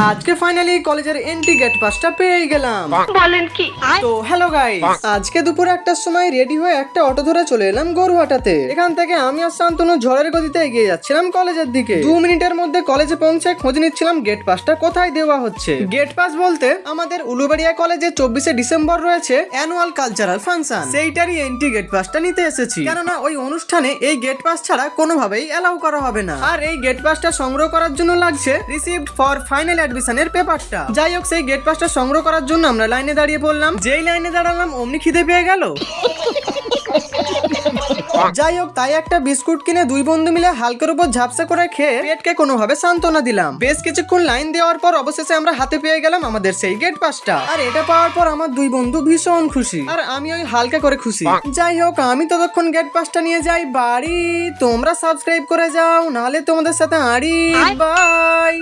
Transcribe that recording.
আজকে ফাইনালি কলেজের entry gate পাসটা পেয়ে গেলাম। বলেন কি? তো হ্যালো গাইস, আজকে দুপুরে একটার সময় রেডি হয়ে একটা অটো ধরে চলে এলাম গরুহাটাতে। এখান থেকে আমি আর শান্তনু ঝড়ের গতিতে এগিয়ে যাচ্ছিলাম কলেজের দিকে। 2 মিনিটের মধ্যে কলেজে পৌঁছে খোঁজ নিচ্ছিলাম গেট পাসটা কোথায় দেওয়া হচ্ছে। গেট পাস বলতে আমাদের উলুবাড়িয়া কলেজে 24শে ডিসেম্বর রয়েছে অ্যানুয়াল কালচারাল ফাংশন, সেইটারই এন্ট্রি গেট পাসটা নিতে এসেছি। কেননা ওই অনুষ্ঠানে এই গেট পাস ছাড়া কোনোভাবেই অ্যালাউ করা হবে না। আর এই গেট পাসটা সংগ্রহ করার জন্য লাগছে রিসিভড ফর ফাইনাল অ্যাডমিশনের পেপারটা। যাই হোক, সেই গেট পাসটা সংগ্রহ করার জন্য আমরা লাইনে দাঁড়িয়ে পড়লাম। যেই লাইনে দাঁড়ালাম অমনি খিদে পেয়ে গেল। যাই হোক, তাই একটা বিস্কুট কিনে দুই বন্ধু মিলে হালকার উপর ঝাপসা করে খেয়ে পেটকে কোনোভাবে সান্ত্বনা দিলাম। বেশ কিছুক্ষণ লাইন দেওয়ার পর অবশেষে আমরা হাতে পেয়ে গেলাম আমাদের সেই গেট পাসটা। আর এটা পাওয়ার পর আমার দুই বন্ধু ভীষণ খুশি, আর আমি ওই হালকা করে খুশি। যাই হোক, আমি ততক্ষণ গেট পাসটা নিয়ে যাই বাড়ি। তোমরা সাবস্ক্রাইব করে যাও, নাহলে তোমাদের সাথে আড়ি। বাই।